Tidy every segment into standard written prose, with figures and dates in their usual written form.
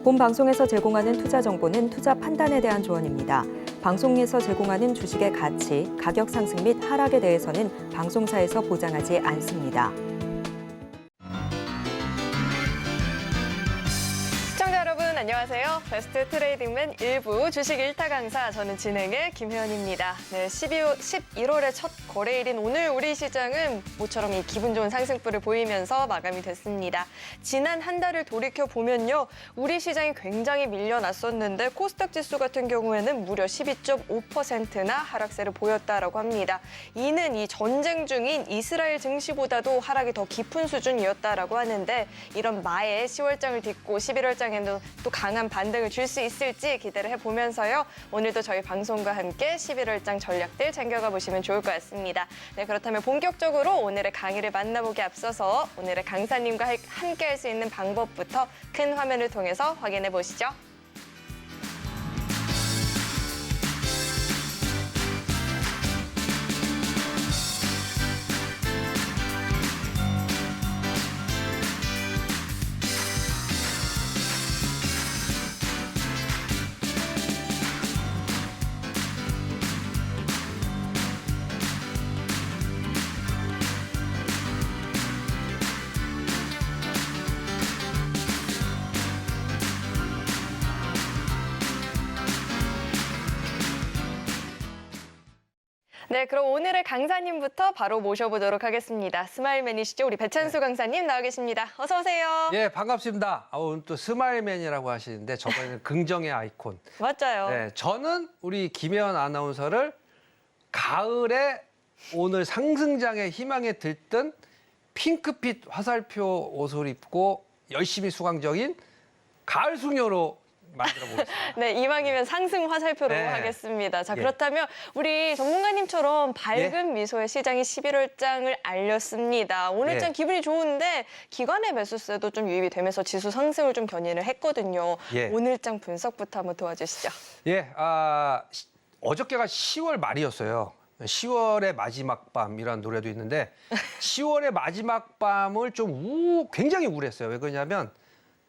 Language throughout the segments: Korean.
본 방송에서 제공하는 투자 정보는 투자 판단에 대한 조언입니다. 방송에서 제공하는 주식의 가치, 가격 상승 및 하락에 대해서는 방송사에서 보장하지 않습니다. 시청자 여러분 안녕하세요. 베스트 트레이딩맨 1부 주식 1타 강사 저는 진행의 김혜연입니다. 네, 11월의 첫 거래일인 오늘 우리 시장은 모처럼 이 기분 좋은 상승불을 보이면서 마감이 됐습니다. 지난 한 달을 돌이켜보면요. 우리 시장이 굉장히 밀려났었는데 코스닥 지수 같은 경우에는 무려 12.5%나 하락세를 보였다라고 합니다. 이는 이 전쟁 중인 이스라엘 증시보다도 하락이 더 깊은 수준이었다라고 하는데 이런 마의 10월장을 딛고 11월장에는 또 강한 반등을 줄 수 있을지 기대를 해보면서요. 오늘도 저희 방송과 함께 11월장 전략들 챙겨가 보시면 좋을 것 같습니다. 네, 그렇다면 본격적으로 오늘의 강의를 만나보기 앞서서 오늘의 강사님과 함께 할 수 있는 방법부터 큰 화면을 통해서 확인해 보시죠. 네, 그럼 오늘의 강사님부터 바로 모셔보도록 하겠습니다. 스마일맨이시죠? 우리 배찬수 강사님 나와 계십니다. 어서 오세요. 예, 반갑습니다. 오늘 또 스마일맨이라고 하시는데 저번에는 긍정의 아이콘. 맞아요. 네, 저는 우리 김혜연 아나운서를 가을에 오늘 상승장의 희망에 들뜬 핑크빛 화살표 옷을 입고 열심히 수강적인 가을 숙녀로 만들어 보겠습니다. 네, 이왕이면 상승 화살표로 네. 하겠습니다. 자, 예. 그렇다면 우리 전문가님처럼 밝은 예. 미소의 시장이 11월장을 알렸습니다. 오늘장 예. 기분이 좋은데 기관의 매수세도 좀 유입이 되면서 지수 상승을 좀 견인을 했거든요. 예. 오늘장 분석부터 한번 도와주시죠. 예, 어저께가 10월 말이었어요. 10월의 마지막 밤이라는 노래도 있는데 10월의 마지막 밤을 좀 굉장히 우울했어요. 왜 그러냐면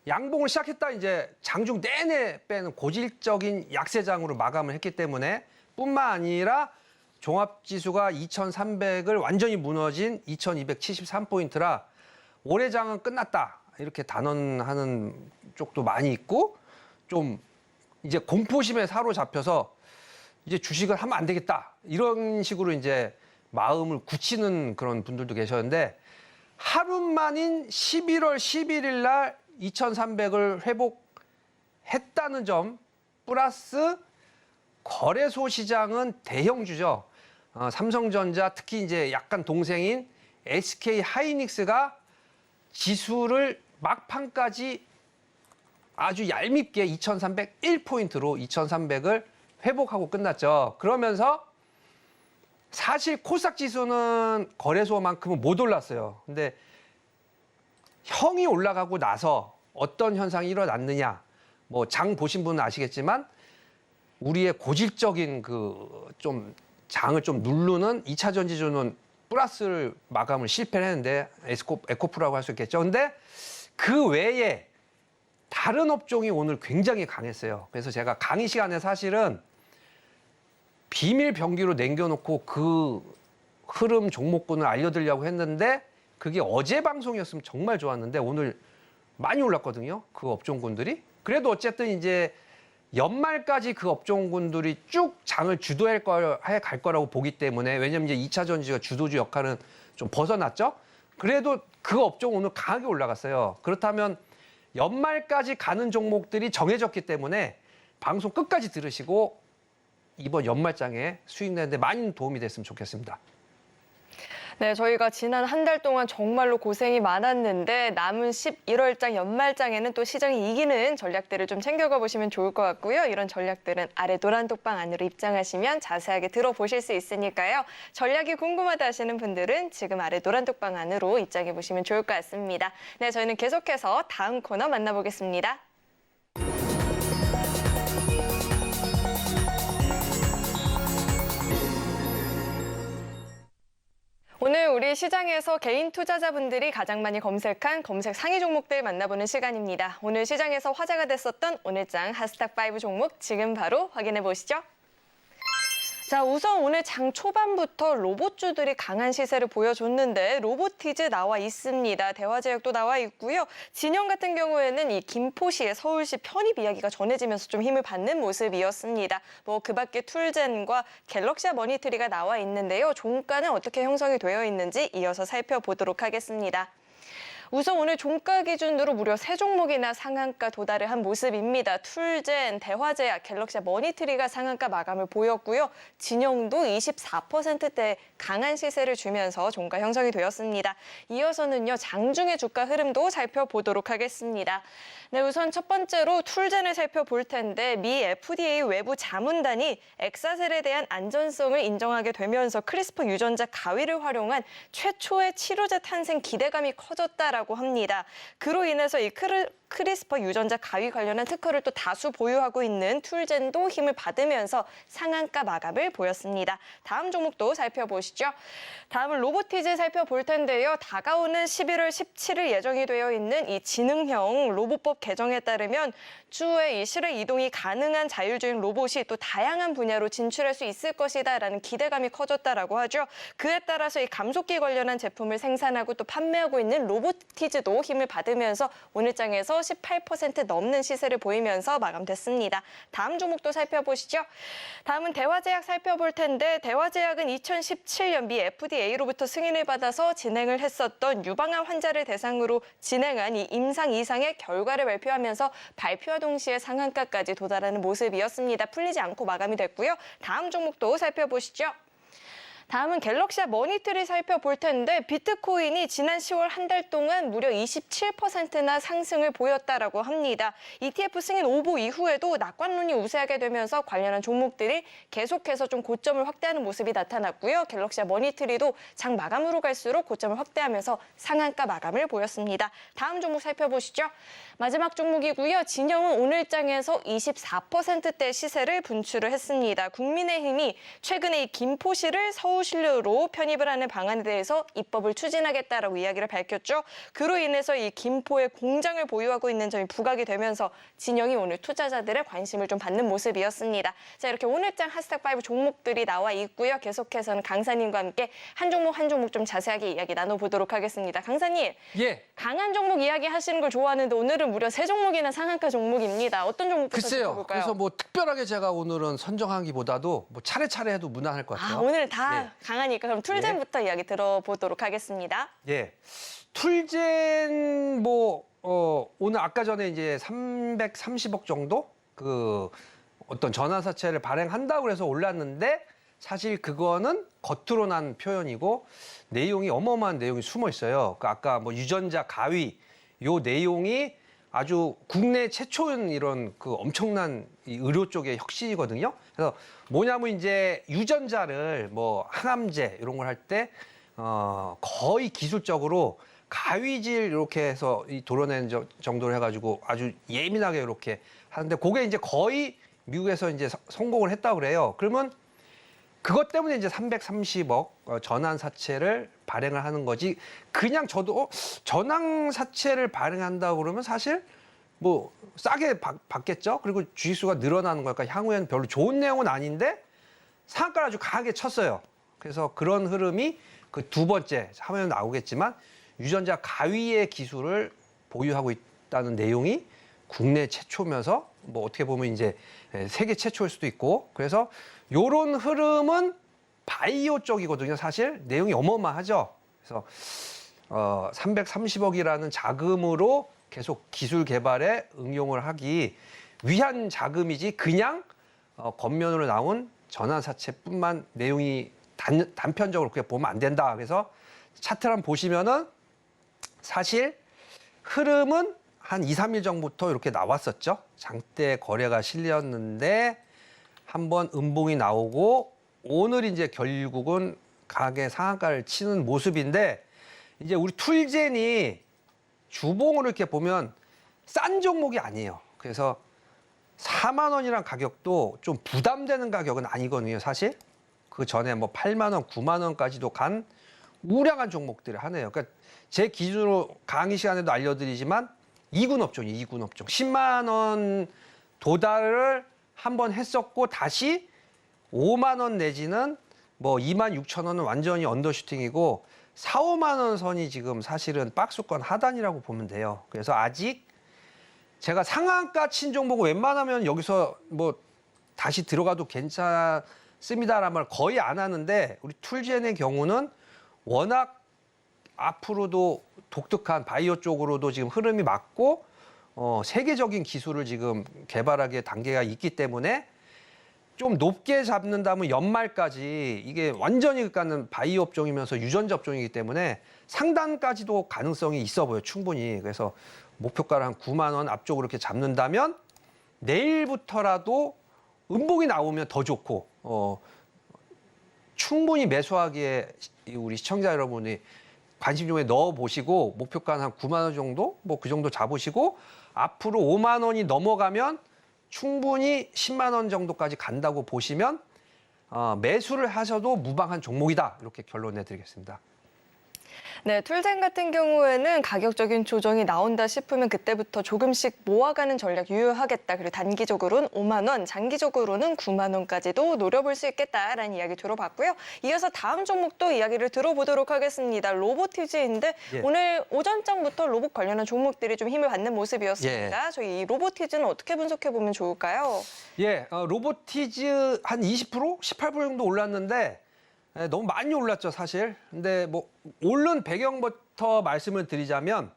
양봉을 시작했다 이제 장중 내내 빼는 고질적인 약세장으로 마감을 했기 때문에 뿐만 아니라 종합지수가 2300을 완전히 무너진 2273포인트라 올해 장은 끝났다 이렇게 단언하는 쪽도 많이 있고 좀 이제 공포심에 사로잡혀서 이제 주식을 하면 안 되겠다 이런 식으로 이제 마음을 굳히는 그런 분들도 계셨는데 하루 만인 11월 11일 날 2300을 회복했다는 점 플러스 거래소 시장은 대형주죠. 삼성전자 특히 이제 약간 동생인 SK 하이닉스가 지수를 막판까지 아주 얄밉게 2301포인트로 2300을 회복하고 끝났죠. 그러면서 사실 코스닥 지수는 거래소만큼은 못 올랐어요. 근데 형이 올라가고 나서 어떤 현상이 일어났느냐. 뭐 장 보신 분은 아시겠지만 우리의 고질적인 그 좀 장을 좀 누르는 2차 전지주는 플러스를 마감을 실패를 했는데 에코프라고 할 수 있겠죠. 근데 그 외에 다른 업종이 오늘 굉장히 강했어요. 그래서 제가 강의 시간에 사실은 비밀 병기로 남겨놓고 그 흐름 종목군을 알려드리려고 했는데 그게 어제 방송이었으면 정말 좋았는데 오늘 많이 올랐거든요. 그 업종군들이. 그래도 어쨌든 이제 연말까지 그 업종군들이 쭉 장을 주도할 갈 거라고 보기 때문에 왜냐면 이제 2차 전지가 주도주 역할은 좀 벗어났죠. 그래도 그 업종 오늘 강하게 올라갔어요. 그렇다면 연말까지 가는 종목들이 정해졌기 때문에 방송 끝까지 들으시고 이번 연말장에 수익 내는데 많이 도움이 됐으면 좋겠습니다. 네, 저희가 지난 한 달 동안 정말로 고생이 많았는데 남은 11월장 연말장에는 또 시장이 이기는 전략들을 좀 챙겨가 보시면 좋을 것 같고요. 이런 전략들은 아래 노란 독방 안으로 입장하시면 자세하게 들어보실 수 있으니까요. 전략이 궁금하다 하시는 분들은 지금 아래 노란 독방 안으로 입장해 보시면 좋을 것 같습니다. 네, 저희는 계속해서 다음 코너 만나보겠습니다. 오늘 우리 시장에서 개인 투자자분들이 가장 많이 검색한 검색 상위 종목들 만나보는 시간입니다. 오늘 시장에서 화제가 됐었던 오늘장 핫스탁5 종목 지금 바로 확인해 보시죠. 자, 우선 오늘 장 초반부터 로봇주들이 강한 시세를 보여줬는데 로보티즈 나와 있습니다. 대화제약도 나와 있고요. 진영 같은 경우에는 이 김포시의 서울시 편입 이야기가 전해지면서 좀 힘을 받는 모습이었습니다. 뭐 그 밖에 툴젠과 갤럭시아 머니트리가 나와 있는데요. 종가는 어떻게 형성이 되어 있는지 이어서 살펴보도록 하겠습니다. 우선 오늘 종가 기준으로 무려 3종목이나 상한가 도달을 한 모습입니다. 툴젠, 대화제약, 갤럭시아 머니트리가 상한가 마감을 보였고요. 진영도 24%대 강한 시세를 주면서 종가 형성이 되었습니다. 이어서는요, 장중의 주가 흐름도 살펴보도록 하겠습니다. 네, 우선 첫 번째로 툴젠을 살펴볼 텐데 미 FDA 외부 자문단이 엑사셀에 대한 안전성을 인정하게 되면서 크리스퍼 유전자 가위를 활용한 최초의 치료제 탄생 기대감이 커졌다라고 합니다. 그로 인해서 이 크리스퍼 유전자 가위 관련한 특허를 또 다수 보유하고 있는 툴젠도 힘을 받으면서 상한가 마감을 보였습니다. 다음 종목도 살펴보시죠. 다음은 로보티즈 살펴볼 텐데요. 다가오는 11월 17일 예정이 되어 있는 이 지능형 로봇법 개정에 따르면 추후에 이 실외 이동이 가능한 자율주행 로봇이 또 다양한 분야로 진출할 수 있을 것이다라는 기대감이 커졌다라고 하죠. 그에 따라서 이 감속기 관련한 제품을 생산하고 또 판매하고 있는 로보티즈도 힘을 받으면서 오늘 장에서 18% 넘는 시세를 보이면서 마감됐습니다. 다음 종목도 살펴보시죠. 다음은 대화제약 살펴볼 텐데 대화제약은 2017년 미 FDA로부터 승인을 받아서 진행을 했었던 유방암 환자를 대상으로 진행한 이 임상 이상의 결과를 발표하면서 발표와 동시에 상한가까지 도달하는 모습이었습니다. 풀리지 않고 마감이 됐고요. 다음 종목도 살펴보시죠. 다음은 갤럭시아 머니트리 살펴볼 텐데 비트코인이 지난 10월 한 달 동안 무려 27%나 상승을 보였다라고 합니다. ETF 승인 오보 이후에도 낙관론이 우세하게 되면서 관련한 종목들이 계속해서 좀 고점을 확대하는 모습이 나타났고요. 갤럭시아 머니트리도 장 마감으로 갈수록 고점을 확대하면서 상한가 마감을 보였습니다. 다음 종목 살펴보시죠. 마지막 종목이고요. 진영은 오늘장에서 24%대 시세를 분출을 했습니다. 국민의힘이 최근에 이 김포시를 서울시로 편입을 하는 방안에 대해서 입법을 추진하겠다라고 이야기를 밝혔죠. 그로 인해서 이 김포에 공장을 보유하고 있는 점이 부각이 되면서 진영이 오늘 투자자들의 관심을 좀 받는 모습이었습니다. 자, 이렇게 오늘장 핫스탁5 종목들이 나와 있고요. 계속해서는 강사님과 함께 한 종목 좀 자세하게 이야기 나눠보도록 하겠습니다. 강사님, 예. 강한 종목 이야기 하시는 걸 좋아하는데 오늘은 무려 3종목이나 상한가 종목입니다. 어떤 종목부터 글쎄요. 살펴볼까요? 그래서 뭐 특별하게 제가 오늘은 선정하기보다도 뭐 차례차례 해도 무난할 것 같아요. 오늘 다 네. 강하니까 그럼 툴젠부터 이야기 들어보도록 하겠습니다. 예. 툴젠 오늘 아까 전에 이제 330억 정도 그 어떤 전환사채를 발행한다고 해서 올랐는데 사실 그거는 겉으로 난 표현이고 내용이 어마어마한 내용이 숨어 있어요. 그러니까 아까 뭐 유전자 가위 요 내용이 아주 국내 최초인 이런 그 엄청난 이 의료 쪽의 혁신이거든요. 그래서 뭐냐면 이제 유전자를 뭐 항암제 이런 걸 할 때 거의 기술적으로 가위질 이렇게 해서 이 도려낸 정도로 해가지고 아주 예민하게 이렇게 하는데 그게 이제 거의 미국에서 이제 성공을 했다고 그래요. 그러면 그것 때문에 이제 330억 전환사채를 발행을 하는 거지. 그냥 저도 전환사채를 발행한다고 그러면 사실 뭐 싸게 받겠죠. 그리고 주식수가 늘어나는 거니까 향후에는 별로 좋은 내용은 아닌데 상한가를 아주 강하게 쳤어요. 그래서 그런 흐름이 그 두 번째 화면에 나오겠지만 유전자 가위의 기술을 보유하고 있다는 내용이 국내 최초면서 뭐 어떻게 보면 이제 세계 최초일 수도 있고 그래서 요런 흐름은 바이오 쪽이거든요. 사실 내용이 어마어마하죠. 그래서 330억이라는 자금으로 계속 기술 개발에 응용을 하기 위한 자금이지 그냥 겉면으로 나온 전환사채뿐만 내용이 단편적으로 그렇게 보면 안 된다. 그래서 차트를 한번 보시면은 사실 흐름은 한 2, 3일 전부터 이렇게 나왔었죠. 장대 거래가 실렸는데 한번 음봉이 나오고 오늘 이제 결국은 강하게 상한가를 치는 모습인데 이제 우리 툴젠이 주봉으로 이렇게 보면 싼 종목이 아니에요. 그래서 4만 원이란 가격도 좀 부담되는 가격은 아니거든요, 사실. 그 전에 뭐 8만 원, 9만 원까지도 간 우량한 종목들을 하네요. 그러니까 제 기준으로 강의 시간에도 알려드리지만 2군 업종이 2군 업종. 10만 원 도달을 한번 했었고 다시 5만 원 내지는 뭐 2만 6천 원은 완전히 언더슈팅이고 4, 5만 원 선이 지금 사실은 박스권 하단이라고 보면 돼요. 그래서 아직 제가 상한가 친 종목은 웬만하면 여기서 뭐 다시 들어가도 괜찮습니다라는 말 거의 안 하는데 우리 툴젠의 경우는 워낙 앞으로도 독특한 바이오 쪽으로도 지금 흐름이 맞고 세계적인 기술을 지금 개발하기에 단계가 있기 때문에 좀 높게 잡는다면 연말까지 이게 완전히 그러니까는 바이오 업종이면서 유전자 업종이기 때문에 상단까지도 가능성이 있어 보여요. 충분히. 그래서 목표가를 한 9만 원 앞쪽으로 이렇게 잡는다면 내일부터라도 음봉이 나오면 더 좋고 충분히 매수하기에 우리 시청자 여러분이 관심 종에 넣어 보시고 목표가는 한 9만 원 정도 뭐 그 정도 잡으시고 앞으로 5만 원이 넘어가면 충분히 10만 원 정도까지 간다고 보시면 매수를 하셔도 무방한 종목이다. 이렇게 결론내 드리겠습니다. 네, 툴젠 같은 경우에는 가격적인 조정이 나온다 싶으면 그때부터 조금씩 모아가는 전략 유효하겠다. 그리고 단기적으로는 5만 원, 장기적으로는 9만 원까지도 노려볼 수 있겠다라는 이야기 들어봤고요. 이어서 다음 종목도 이야기를 들어보도록 하겠습니다. 로보티즈인데 예. 오늘 오전장부터 로봇 관련한 종목들이 좀 힘을 받는 모습이었습니다. 저희 이 로보티즈는 어떻게 분석해 보면 좋을까요? 예, 로보티즈 한 20%, 18% 정도 올랐는데 너무 많이 올랐죠, 사실. 근데 뭐 오른 배경부터 말씀을 드리자면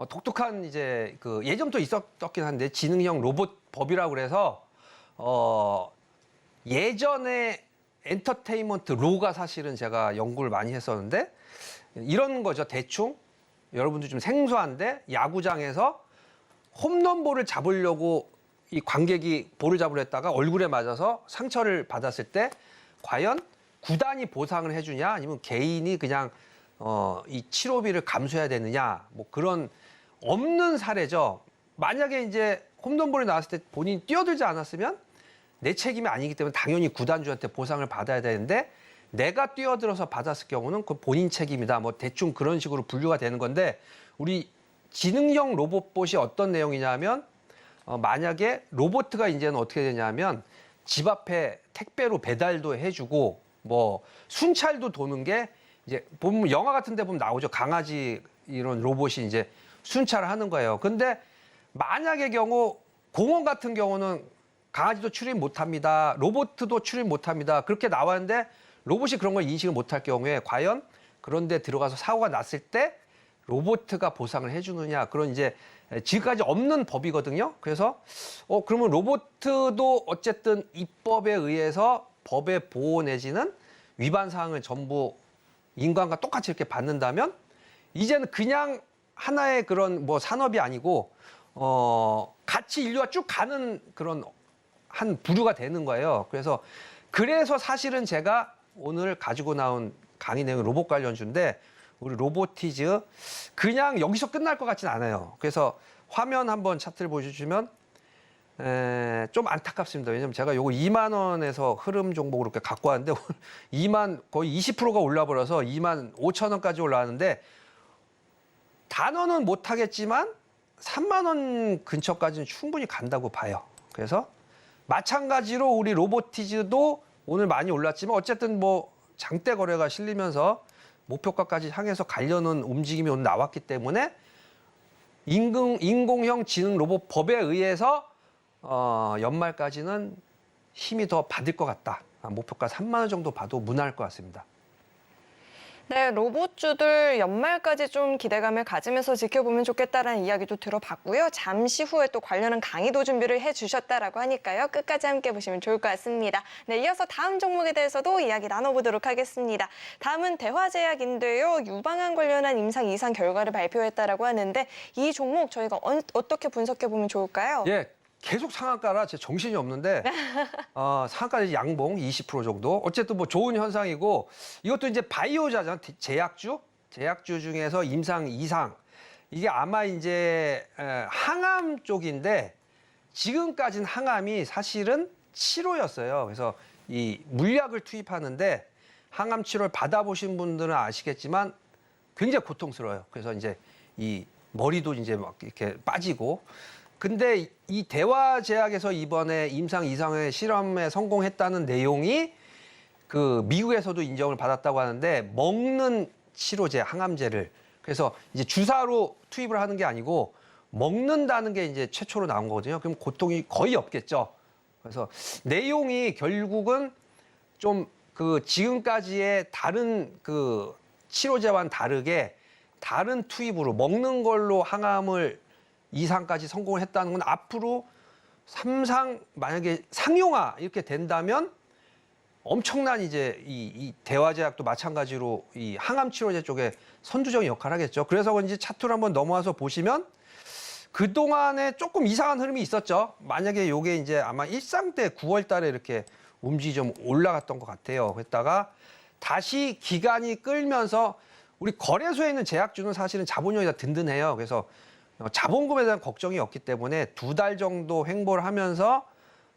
독특한 이제 그 예전부터 있었긴 한데 지능형 로봇 법이라고 그래서 예전에 엔터테인먼트 로가 사실은 제가 연구를 많이 했었는데 이런 거죠. 대충 여러분들 좀 생소한데 야구장에서 홈런볼을 잡으려고 이 관객이 볼을 잡으려 했다가 얼굴에 맞아서 상처를 받았을 때 과연 구단이 보상을 해주냐 아니면 개인이 그냥 이 치료비를 감수해야 되느냐 뭐 그런 없는 사례죠. 만약에 이제 홈런볼이 나왔을 때 본인이 뛰어들지 않았으면 내 책임이 아니기 때문에 당연히 구단주한테 보상을 받아야 되는데 내가 뛰어들어서 받았을 경우는 그 본인 책임이다. 뭐 대충 그런 식으로 분류가 되는 건데 우리 지능형 로봇봇이 어떤 내용이냐면 만약에 로봇가 이제는 어떻게 되냐면 집 앞에 택배로 배달도 해주고 뭐 순찰도 도는 게 이제 보면 영화 같은 데 보면 나오죠. 강아지 이런 로봇이 이제 순찰을 하는 거예요. 근데 만약의 경우 공원 같은 경우는 강아지도 출입 못 합니다. 로봇도 출입 못 합니다. 그렇게 나왔는데 로봇이 그런 걸 인식을 못할 경우에 과연 그런 데 들어가서 사고가 났을 때 로봇가 보상을 해주느냐 그런 이제 지금까지 없는 법이거든요. 그래서 그러면 로봇도 어쨌든 입법에 의해서 법의 보호 내지는 위반 사항을 전부 인간과 똑같이 이렇게 받는다면 이제는 그냥 하나의 그런 뭐 산업이 아니고 같이 인류가 쭉 가는 그런 한 부류가 되는 거예요. 그래서 사실은 제가 오늘 가지고 나온 강의 내용이 로봇 관련주인데 우리 로보티즈 그냥 여기서 끝날 것 같진 않아요. 그래서 화면 한번 차트를 보여주시면 좀 안타깝습니다. 왜냐면 제가 요거 2만 원에서 흐름 종목으로 이렇게 갖고 왔는데 2만 거의 20%가 올라버려서 2만 5천 원까지 올라왔는데 단원은 못하겠지만 3만 원 근처까지는 충분히 간다고 봐요. 그래서 마찬가지로 우리 로보티즈도 오늘 많이 올랐지만 어쨌든 뭐 장대 거래가 실리면서 목표가까지 향해서 가려는 움직임이 오늘 나왔기 때문에 인공형 지능 로봇 법에 의해서 연말까지는 힘이 더 받을 것 같다. 목표가 3만 원 정도 봐도 무난할 것 같습니다. 네, 로봇주들 연말까지 좀 기대감을 가지면서 지켜보면 좋겠다라는 이야기도 들어봤고요. 잠시 후에 또 관련한 강의도 준비를 해주셨다라고 하니까요. 끝까지 함께 보시면 좋을 것 같습니다. 네, 이어서 다음 종목에 대해서도 이야기 나눠보도록 하겠습니다. 다음은 대화제약인데요. 유방암 관련한 임상 이상 결과를 발표했다라고 하는데 이 종목 저희가 어떻게 분석해보면 좋을까요? 예. 계속 상한가라 제 정신이 없는데 상한가 양봉 20% 정도 어쨌든 뭐 좋은 현상이고 이것도 이제 바이오자잖아. 제약주 중에서 임상 이상 이게 아마 이제 항암 쪽인데 지금까지는 항암이 사실은 치료였어요. 그래서 이 물약을 투입하는데 항암 치료를 받아보신 분들은 아시겠지만 굉장히 고통스러워요. 그래서 이제 이 머리도 이제 막 이렇게 빠지고. 근데 이 대화제약에서 이번에 임상 이상의 실험에 성공했다는 내용이 그 미국에서도 인정을 받았다고 하는데 먹는 치료제, 항암제를 그래서 이제 주사로 투입을 하는 게 아니고 먹는다는 게 이제 최초로 나온 거거든요. 그럼 고통이 거의 없겠죠. 그래서 내용이 결국은 좀 그 지금까지의 다른 그 치료제와는 다르게 다른 투입으로 먹는 걸로 항암을 이상까지 성공을 했다는 건 앞으로 만약에 상용화 이렇게 된다면 엄청난 이제 이 대화제약도 마찬가지로 이 항암 치료제 쪽에 선두적인 역할을 하겠죠. 그래서 그런지 차트를 한번 넘어와서 보시면 그동안에 조금 이상한 흐름이 있었죠. 만약에 요게 이제 아마 일상 때 9월 달에 이렇게 움직이 좀 올라갔던 것 같아요. 그랬다가 다시 기간이 끌면서 우리 거래소에 있는 제약주는 사실은 자본력이 다 든든해요. 그래서 자본금에 대한 걱정이 없기 때문에 2달 정도 횡보를 하면서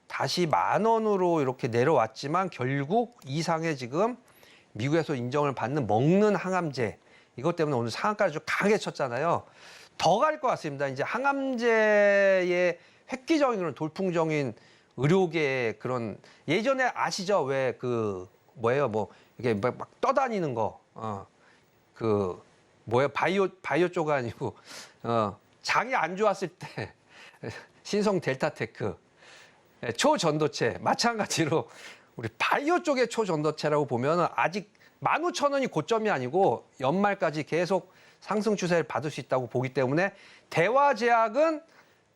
다시 10,000원으로 이렇게 내려왔지만 결국 이상의 지금 미국에서 인정을 받는 먹는 항암제 이것 때문에 오늘 상한가를 좀 강하게 쳤잖아요. 더 갈 것 같습니다. 이제 항암제의 획기적인 그런 돌풍적인 의료계의 그런 예전에 아시죠? 왜 그 뭐예요? 뭐 이게 막 떠다니는 거. 그 뭐예요? 바이오 쪽 아니고 장이 안 좋았을 때 신성 델타테크 초전도체 마찬가지로 우리 바이오 쪽의 초전도체라고 보면 아직 15,000원이 고점이 아니고 연말까지 계속 상승 추세를 받을 수 있다고 보기 때문에 대화제약은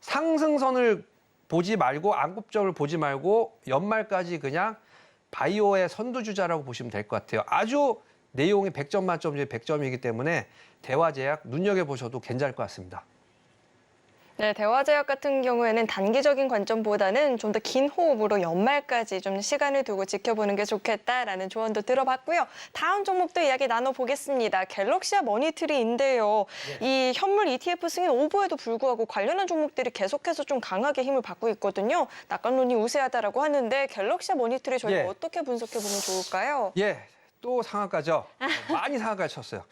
상승선을 보지 말고 안급점을 보지 말고 연말까지 그냥 바이오의 선두주자라고 보시면 될 것 같아요. 아주 내용이 100점 만점 중에 100점이기 때문에 대화제약 눈여겨보셔도 괜찮을 것 같습니다. 네, 대화제약 같은 경우에는 단기적인 관점보다는 좀 더 긴 호흡으로 연말까지 좀 시간을 두고 지켜보는 게 좋겠다라는 조언도 들어봤고요. 다음 종목도 이야기 나눠보겠습니다. 갤럭시아 머니트리인데요. 이 현물 ETF 승인 오보에도 불구하고 관련한 종목들이 계속해서 좀 강하게 힘을 받고 있거든요. 낙관론이 우세하다라고 하는데 갤럭시아 머니트리 저희가 어떻게 분석해보면 좋을까요? 또 상한가죠. 많이 상한가를 쳤어요.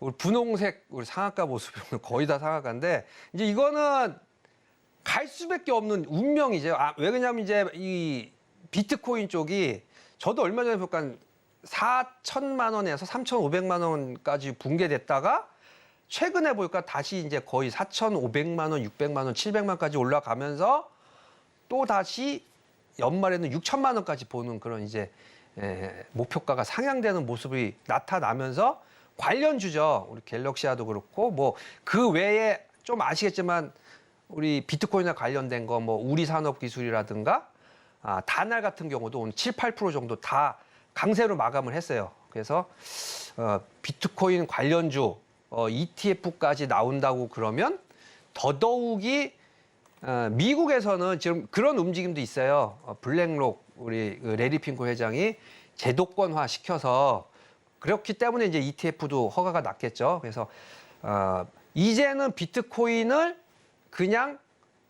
우리 분홍색 우리 상한가 모습이 거의 다 상한가인데 이제 이거는 갈 수밖에 없는 운명이죠. 왜 그러냐면 이제 이 비트코인 쪽이 저도 얼마 전에 보니까 4,000만 원에서 3,500만 원까지 붕괴됐다가 최근에 보니까 다시 이제 거의 4,500만 원, 600만 원, 700만 원까지 올라가면서 또 다시 연말에는 6,000만 원까지 보는 그런 이제 목표가가 상향되는 모습이 나타나면서 관련주죠. 우리 갤럭시아도 그렇고 뭐 그 외에 좀 아시겠지만 우리 비트코인과 관련된 거 뭐 우리산업기술이라든가 다날 같은 경우도 오늘 7, 8% 정도 다 강세로 마감을 했어요. 그래서 비트코인 관련주 ETF까지 나온다고 그러면 더더욱이 미국에서는 지금 그런 움직임도 있어요. 블랙록 우리 레리 핑크 회장이 제도권화 시켜서 그렇기 때문에 이제 ETF도 허가가 났겠죠. 그래서 이제는 비트코인을 그냥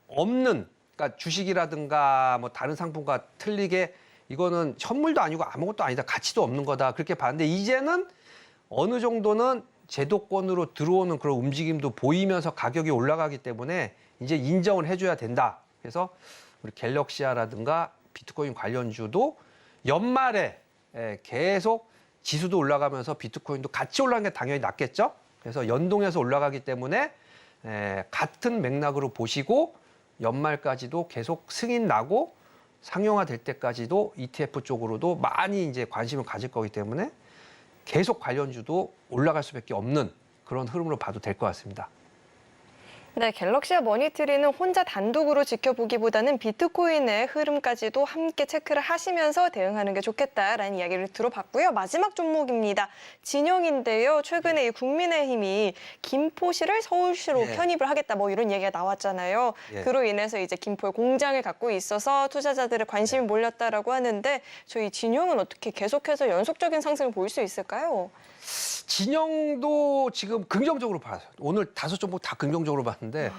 없는, 그러니까 주식이라든가 뭐 다른 상품과 틀리게 이거는 현물도 아니고 아무것도 아니다, 가치도 없는 거다 그렇게 봤는데 이제는 어느 정도는 제도권으로 들어오는 그런 움직임도 보이면서 가격이 올라가기 때문에 이제 인정을 해줘야 된다. 그래서 우리 갤럭시아라든가 비트코인 관련주도 연말에 계속 지수도 올라가면서 비트코인도 같이 올라가는 게 당연히 낫겠죠. 그래서 연동해서 올라가기 때문에 같은 맥락으로 보시고 연말까지도 계속 승인 나고 상용화 될 때까지도 ETF 쪽으로도 많이 이제 관심을 가질 거기 때문에 계속 관련주도 올라갈 수밖에 없는 그런 흐름으로 봐도 될 것 같습니다. 네, 갤럭시아 머니트리는 혼자 단독으로 지켜보기보다는 비트코인의 흐름까지도 함께 체크를 하시면서 대응하는 게 좋겠다라는 이야기를 들어봤고요. 마지막 종목입니다. 진영인데요. 최근에 이 국민의힘이 김포시를 서울시로 편입을 하겠다 뭐 이런 얘기가 나왔잖아요. 그로 인해서 이제 김포에 공장을 갖고 있어서 투자자들의 관심이 몰렸다라고 하는데 저희 진영은 어떻게 계속해서 연속적인 상승을 보일 수 있을까요? 진영도 지금 긍정적으로 봤어요. 오늘 5종목 다 긍정적으로 봤는데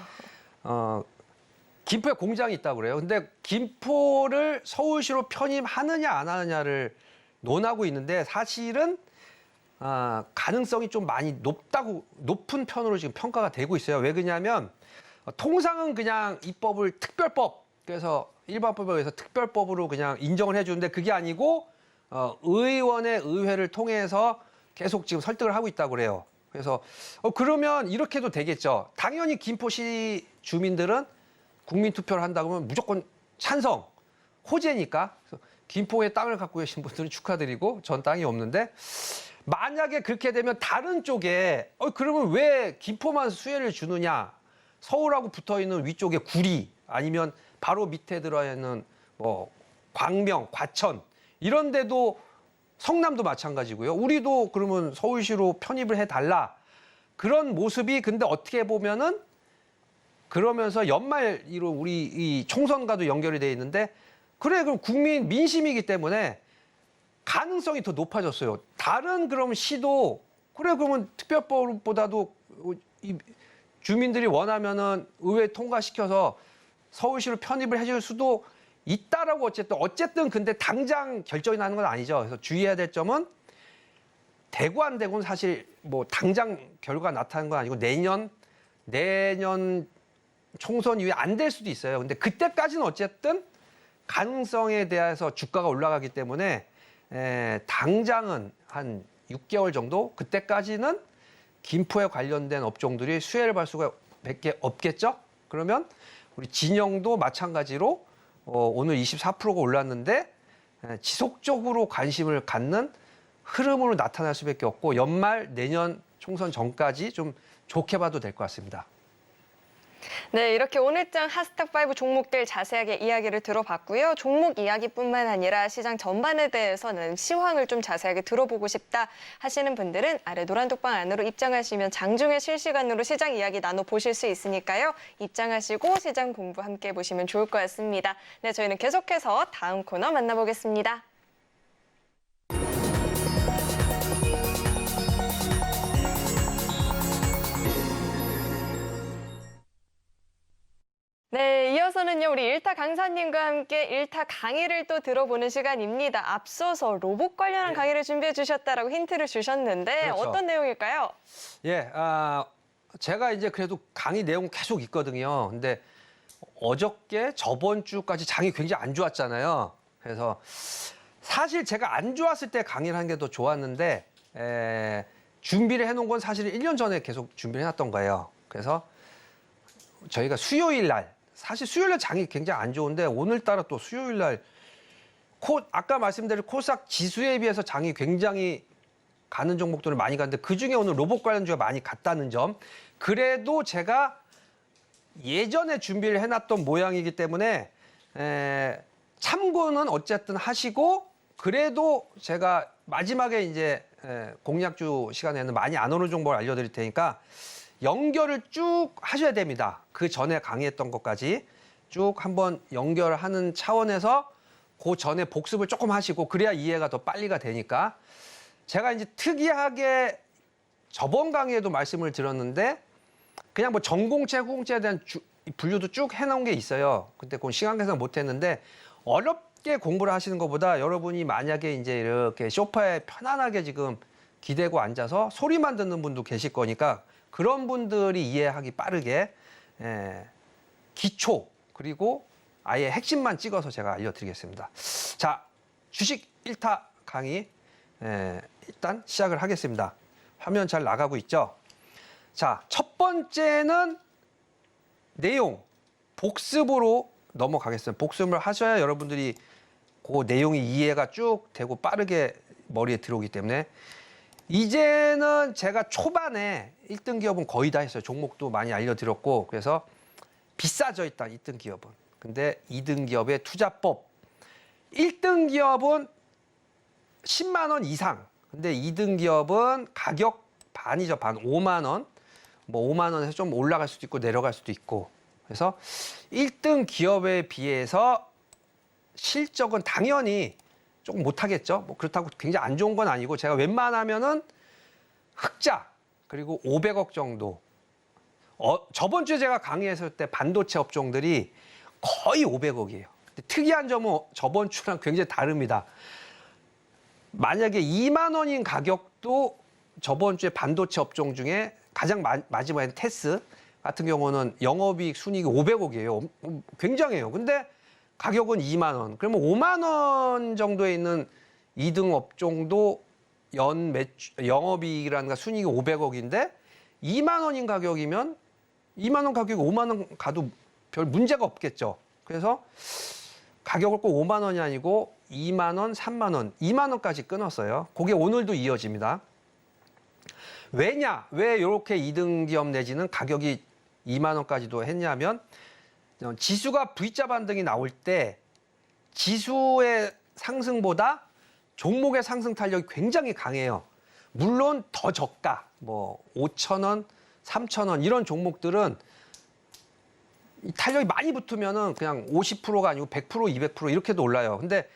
김포에 공장이 있다고 그래요. 근데 김포를 서울시로 편입하느냐 안 하느냐를 논하고 있는데 사실은 가능성이 좀 많이 높은 편으로 지금 평가가 되고 있어요. 왜 그러냐면 통상은 그냥 입법을 특별법, 그래서 일반법에 의해서 특별법으로 그냥 인정을 해주는데 그게 아니고 의원의 의회를 통해서 계속 지금 설득을 하고 있다고 그래요. 그래서 그러면 이렇게 해도 되겠죠. 당연히 김포시 주민들은 국민투표를 한다고 하면 무조건 찬성, 호재니까. 그래서 김포에 땅을 갖고 계신 분들은 축하드리고 전 땅이 없는데 만약에 그렇게 되면 다른 쪽에 그러면 왜 김포만 수혜를 주느냐. 서울하고 붙어있는 위쪽에 구리 아니면 바로 밑에 들어있는 뭐 광명, 과천 이런 데도 성남도 마찬가지고요. 우리도 그러면 서울시로 편입을 해달라. 그런 모습이 근데 어떻게 보면은 그러면서 연말로 우리 이 총선과도 연결이 돼 있는데 그래 그럼 국민 민심이기 때문에 가능성이 더 높아졌어요. 다른 그럼 시도 그래 그러면 특별법보다도 이 주민들이 원하면은 의회 통과시켜서 서울시로 편입을 해줄 수도 있다라고 어쨌든 근데 당장 결정이 나는 건 아니죠. 그래서 주의해야 될 점은 되고 안 되고는 사실 뭐 당장 결과가 나타나는 건 아니고 내년 총선 이후에 안 될 수도 있어요. 근데 그때까지는 어쨌든 가능성에 대해서 주가가 올라가기 때문에 당장은 한 6개월 정도 그때까지는 김포에 관련된 업종들이 수혜를 받을 수가 밖에 없겠죠. 그러면 우리 진영도 마찬가지로 오늘 24%가 올랐는데 지속적으로 관심을 갖는 흐름으로 나타날 수밖에 없고 연말 내년 총선 전까지 좀 좋게 봐도 될 것 같습니다. 네, 이렇게 오늘장 핫스탑5 종목들 자세하게 이야기를 들어봤고요. 종목 이야기뿐만 아니라 시장 전반에 대해서는 시황을 좀 자세하게 들어보고 싶다 하시는 분들은 아래 노란 독방 안으로 입장하시면 장중에 실시간으로 시장 이야기 나눠보실 수 있으니까요. 입장하시고 시장 공부 함께 보시면 좋을 것 같습니다. 네, 저희는 계속해서 다음 코너 만나보겠습니다. 네, 이어서는요, 우리 일타 강사님과 함께 일타 강의를 또 들어보는 시간입니다. 앞서서 로봇 관련한 강의를 준비해 주셨다라고 힌트를 주셨는데 그렇죠. 어떤 내용일까요? 예, 제가 이제 그래도 강의 내용 계속 있거든요. 근데 어저께 저번 주까지 장이 굉장히 안 좋았잖아요. 그래서 사실 제가 안 좋았을 때 강의를 하는 게 더 좋았는데 준비를 해놓은 건 사실 1년 전에 계속 준비를 해놨던 거예요. 그래서 저희가 수요일 날 사실 수요일 날 장이 굉장히 안 좋은데 오늘따라 또 수요일 날 아까 말씀드린 코스닥 지수에 비해서 장이 굉장히 가는 종목들을 많이 갔는데 그중에 오늘 로봇 관련주가 많이 갔다는 점. 그래도 제가 예전에 준비를 해놨던 모양이기 때문에 참고는 어쨌든 하시고 그래도 제가 마지막에 이제 공략주 시간에는 많이 안 오는 정보를 알려드릴 테니까 연결을 쭉 하셔야 됩니다. 그 전에 강의했던 것까지 쭉 한번 연결하는 차원에서 그 전에 복습을 조금 하시고 그래야 이해가 더 빨리가 되니까 제가 이제 특이하게 저번 강의에도 말씀을 드렸는데 그냥 뭐 전공채, 후공채에 대한 분류도 쭉 해놓은 게 있어요. 그때 그건 시간 계산 못 했는데 어렵게 공부를 하시는 것보다 여러분이 만약에 이제 이렇게 소파에 편안하게 지금 기대고 앉아서 소리만 듣는 분도 계실 거니까 그런 분들이 이해하기 빠르게 기초 그리고 아예 핵심만 찍어서 제가 알려드리겠습니다. 자, 주식 1타 강의 일단 시작을 하겠습니다. 화면 잘 나가고 있죠? 자, 첫 번째는 내용 복습으로 넘어가겠습니다. 복습을 하셔야 여러분들이 그 내용이 이해가 쭉 되고 빠르게 머리에 들어오기 때문에 이제는 제가 초반에 1등 기업은 거의 다 했어요. 종목도 많이 알려드렸고 그래서 비싸져 있다 1등 기업은. 근데 2등 기업의 투자법 1등 기업은 10만 원 이상. 근데 2등 기업은 가격 반이죠. 반 5만 원. 뭐 5만 원에서 좀 올라갈 수도 있고 내려갈 수도 있고. 그래서 1등 기업에 비해서 실적은 당연히 조금 못하겠죠. 뭐 그렇다고 굉장히 안 좋은 건 아니고 제가 웬만하면은 흑자 그리고 500억 정도. 저번 주에 제가 강의했을 때 반도체 업종들이 거의 500억이에요. 근데 특이한 점은 저번 주랑 굉장히 다릅니다. 만약에 2만 원인 가격도 저번 주에 반도체 업종 중에 가장 마지막에 테스 같은 경우는 영업이익 순이익이 500억이에요. 굉장해요. 근데 가격은 2만 원. 그러면 5만 원 정도에 있는 2등 업종도 영업이익이라든가 순이익이 500억인데 2만 원인 가격이면 2만 원 가격이 5만 원 가도 별 문제가 없겠죠. 그래서 가격을 꼭 5만 원이 아니고 2만 원, 3만 원, 2만 원까지 끊었어요. 그게 오늘도 이어집니다. 왜냐? 왜 이렇게 2등 기업 내지는 가격이 2만 원까지도 했냐면 지수가 V자 반등이 나올 때 지수의 상승보다 종목의 상승 탄력이 굉장히 강해요. 물론 더 저가, 뭐 5천 원, 3천 원 이런 종목들은 이 탄력이 많이 붙으면은 그냥 50%가 아니고 100%, 200% 이렇게도 올라요. 근데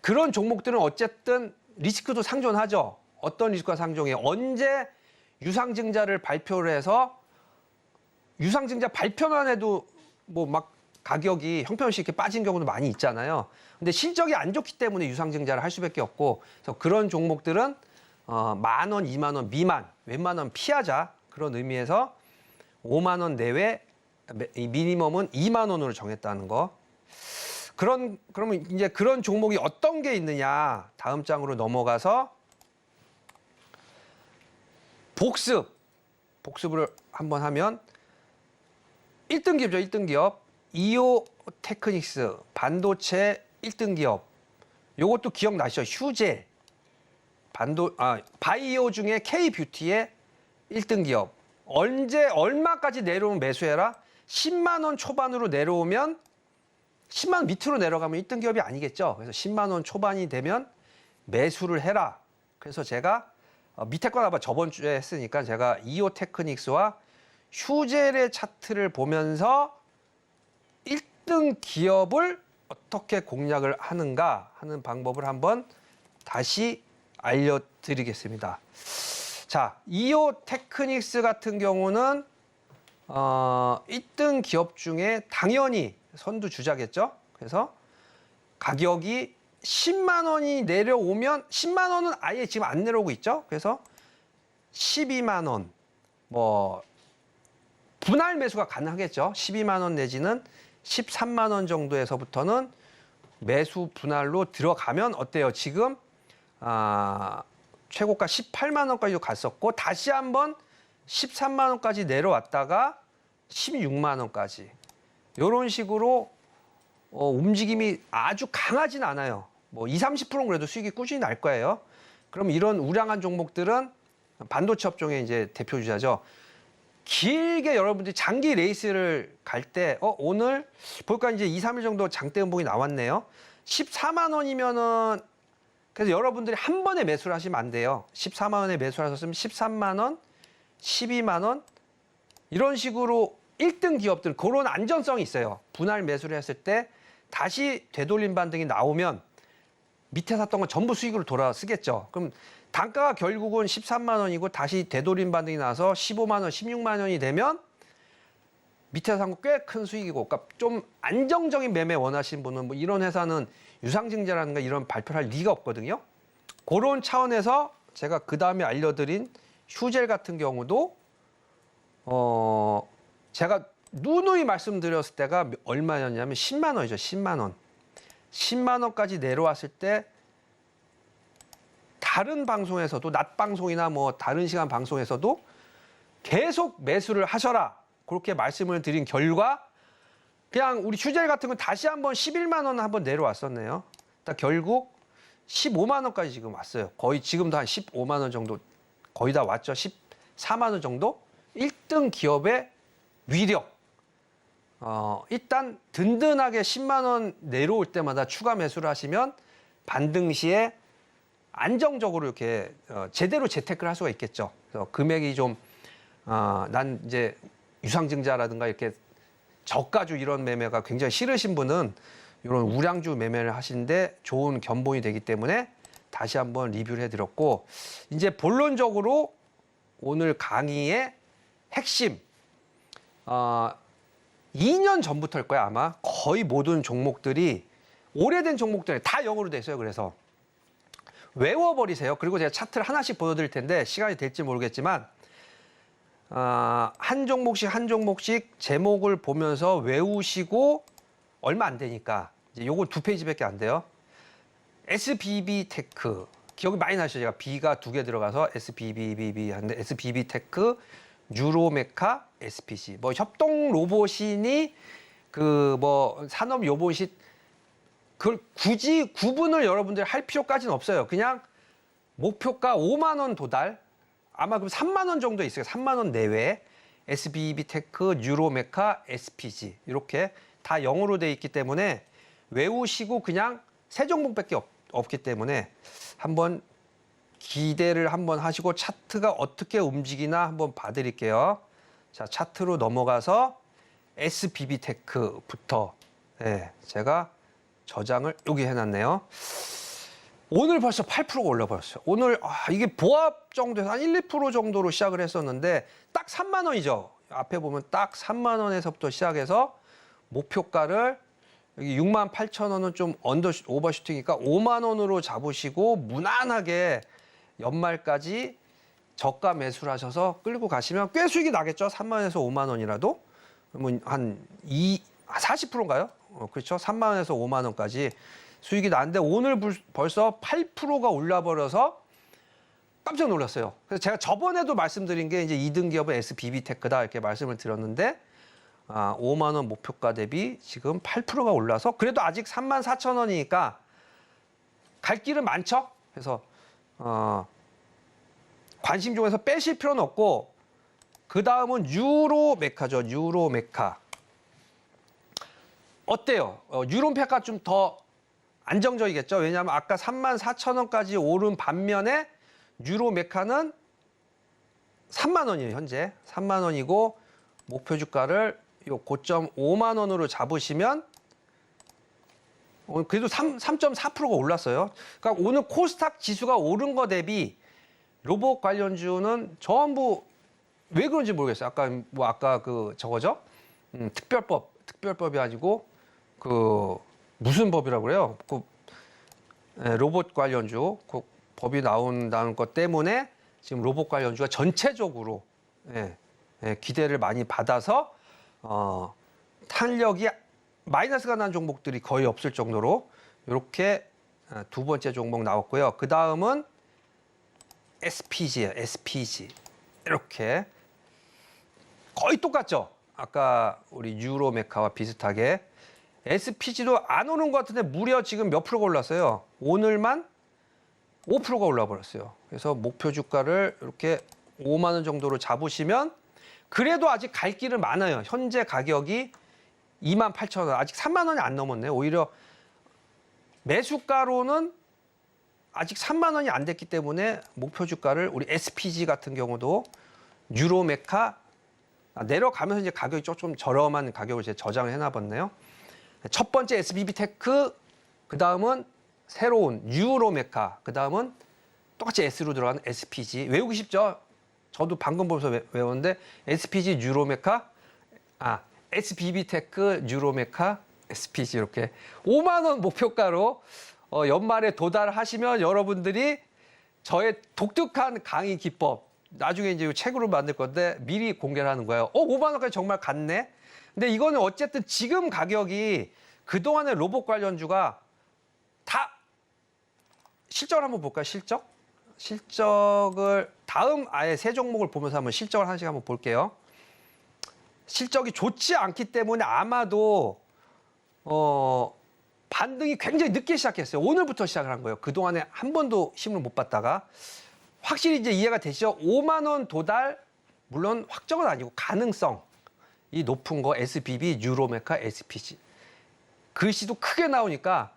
그런 종목들은 어쨌든 리스크도 상존하죠. 어떤 리스크가 상존해요? 언제 유상증자를 발표를 해서 유상증자 발표만 해도 뭐 막 가격이 형편없이 이렇게 빠진 경우도 많이 있잖아요. 근데 실적이 안 좋기 때문에 유상증자를 할 수밖에 없고, 그래서 그런 종목들은 1만 원, 2만 원 미만, 웬만하면 피하자 그런 의미에서 5만 원 내외 미니멈은 2만 원으로 정했다는 거. 그러면 이제 그런 종목이 어떤 게 있느냐? 다음 장으로 넘어가서 복습을 한번 하면 1등 기업이죠. 1등 기업. 이오 테크닉스 반도체 1등 기업. 요것도 기억나시죠? 휴젤. 바이오 중에 K뷰티의 1등 기업. 얼마까지 내려오면 매수해라? 10만 원 초반으로 내려오면 10만 원 밑으로 내려가면 1등 기업이 아니겠죠. 그래서 10만 원 초반이 되면 매수를 해라. 그래서 제가 밑에 거 아마 저번 주에 했으니까 제가 이오 테크닉스와 휴젤의 차트를 보면서 1등 기업을 어떻게 공략을 하는가 하는 방법을 한번 다시 알려드리겠습니다. 자, 이오 테크닉스 같은 경우는 1등 기업 중에 당연히 선두주자겠죠. 그래서 가격이 10만 원이 내려오면 10만 원은 아예 지금 안 내려오고 있죠. 그래서 12만 원, 뭐 분할 매수가 가능하겠죠. 12만 원 내지는 13만 원 정도에서부터는 매수 분할로 들어가면 어때요? 지금 최고가 18만 원까지도 갔었고 다시 한번 13만 원까지 내려왔다가 16만 원까지 이런 식으로 움직임이 아주 강하진 않아요. 뭐 20, 30%는 그래도 수익이 꾸준히 날 거예요. 그럼 이런 우량한 종목들은 반도체 업종의 이제 대표주자죠. 길게 여러분들이 장기 레이스를 갈 때 오늘 볼까 이제 2, 3일 정도 장대 음봉이 나왔네요. 14만 원이면은 그래서 여러분들이 한 번에 매수를 하시면 안 돼요. 14만 원에 매수를 하셨으면 13만 원, 12만 원 이런 식으로 1등 기업들 그런 안전성이 있어요. 분할 매수를 했을 때 다시 되돌림 반등이 나오면 밑에 샀던 건 전부 수익으로 돌아 쓰겠죠. 그럼 단가가 결국은 13만 원이고 다시 되돌림 반등이 나서 15만 원, 16만 원이 되면 밑에 산 거 꽤 큰 수익이고, 그러니까 좀 안정적인 매매 원하시는 분은 뭐 이런 회사는 유상증자라든가 이런 발표를 할 리가 없거든요. 그런 차원에서 제가 그 다음에 알려드린 휴젤 같은 경우도 제가 누누이 말씀드렸을 때가 얼마였냐면 10만 원이죠. 10만 원. 10만 원까지 내려왔을 때 다른 방송에서도 낮 방송이나 뭐 다른 시간 방송에서도 계속 매수를 하셔라. 그렇게 말씀을 드린 결과 그냥 우리 휴젤 같은 건 다시 한번 11만 원 한번 내려왔었네요. 결국 15만 원까지 지금 왔어요. 거의 지금도 한 15만 원 정도 거의 다 왔죠. 14만 원 정도? 1등 기업의 위력. 일단 든든하게 10만 원 내려올 때마다 추가 매수를 하시면 반등 시에 안정적으로 이렇게 제대로 재테크를 할 수가 있겠죠. 그래서 금액이 좀 난 이제 유상증자라든가 이렇게 저가주 이런 매매가 굉장히 싫으신 분은 이런 우량주 매매를 하시는데 좋은 견본이 되기 때문에 다시 한번 리뷰를 해드렸고, 이제 본론적으로 오늘 강의의 핵심 2년 전부터일 거야 아마. 거의 모든 종목들이 오래된 종목들이 다 영어로 돼 있어요. 그래서 외워버리세요. 그리고 제가 차트를 하나씩 보여드릴 텐데 시간이 될지 모르겠지만 한 종목씩 한 종목씩 제목을 보면서 외우시고 얼마 안 되니까 이제 요거 2페이지밖에 안 돼요. SBB 테크 기억이 많이 나시죠? 제가 B가 2개 들어가서 SBB 하는데 SBB 테크, 유로메카, SPC 뭐 협동 로봇이니 그 뭐 산업 로봇이 그걸 굳이 구분을 여러분들 할 필요까지는 없어요. 그냥 목표가 5만 원 도달 아마 그럼 3만 원 정도 있어요. 3만 원 내외 SBB 테크, 유로메카, SPG 이렇게 다 0으로 돼 있기 때문에 외우시고 그냥 세 종목밖에 없기 때문에 한번 기대를 한번 하시고 차트가 어떻게 움직이나 한번 봐드릴게요. 자, 차트로 넘어가서 SBB 테크부터 제가 저장을 여기 해놨네요. 오늘 벌써 8%가 올라버렸어요. 오늘 이게 보합 정도에서 한 1, 2% 정도로 시작을 했었는데 딱 3만 원이죠. 앞에 보면 딱 3만 원에서부터 시작해서 목표가를 여기 6만 8천 원은 좀 오버슈팅이니까 5만 원으로 잡으시고 무난하게 연말까지 저가 매수를 하셔서 끌고 가시면 꽤 수익이 나겠죠. 3만 원에서 5만 원이라도 그러면 한 40%인가요? 그렇죠. 3만 원에서 5만 원까지 수익이 나는데 오늘 벌써 8%가 올라버려서 깜짝 놀랐어요. 그래서 제가 저번에도 말씀드린 게 이제 2등 기업은 SBB 테크다 이렇게 말씀을 드렸는데 5만 원 목표가 대비 지금 8%가 올라서 그래도 아직 3만 4천 원이니까 갈 길은 많죠. 그래서 관심 중에서 빼실 필요는 없고 그 다음은 유로메카죠. 유로메카 어때요? 유로메카 좀 더 안정적이겠죠. 왜냐하면 아까 3만 4천 원까지 오른 반면에 유로메카는 3만 원이에요. 현재 3만 원이고 목표 주가를 요 고점 5만 원으로 잡으시면 그래도 3.4%가 올랐어요. 그러니까 오늘 코스닥 지수가 오른 거 대비 로봇 관련주는 전부 왜 그런지 모르겠어요. 아까 그 저거죠? 특별법이 아니고 그 무슨 법이라고 그래요? 그 로봇 관련주 그 법이 나온다는 것 때문에 지금 로봇 관련주가 전체적으로 기대를 많이 받아서 탄력이 마이너스가 난 종목들이 거의 없을 정도로 이렇게 두 번째 종목 나왔고요. 그 다음은 SPG예요. SPG 이렇게 거의 똑같죠. 아까 우리 유로메카와 비슷하게 SPG도 안 오른 것 같은데 무려 지금 몇 프로가 올랐어요. 오늘만 5%가 올라 버렸어요. 그래서 목표 주가를 이렇게 5만 원 정도로 잡으시면 그래도 아직 갈 길은 많아요. 현재 가격이 2만 8천 원, 아직 3만 원이 안 넘었네요. 오히려 매수가로는 아직 3만 원이 안 됐기 때문에 목표 주가를 우리 SPG 같은 경우도 유로메카 내려가면서 이제 가격이 조금 저렴한 가격을 제가 저장을 해놔봤네요. 첫 번째 SBB 테크, 그 다음은 새로운 유로메카, 그 다음은 똑같이 S로 들어가는 SPG. 외우기 쉽죠? 저도 방금 보면서 외웠는데 SPG, 유로메카, SBB 테크, 유로메카, SPG 이렇게 5만 원 목표가로 연말에 도달하시면 여러분들이 저의 독특한 강의 기법 나중에 이제 책으로 만들 건데 미리 공개를 하는 거예요. 5만 원까지 정말 갔네. 근데 이거는 어쨌든 지금 가격이 그동안의 로봇 관련주가 다 실적을 한번 볼까요? 실적을 다음 아예 세 종목을 보면서 한번 실적을 하나씩 한번 볼게요. 실적이 좋지 않기 때문에 아마도 반등이 굉장히 늦게 시작했어요. 오늘부터 시작을 한 거예요. 그동안에 한 번도 힘을 못 받다가 확실히 이제 이해가 되시죠? 5만 원 도달 물론 확정은 아니고 가능성 이 높은 거 SBB, 유로메카, SPG 글씨도 크게 나오니까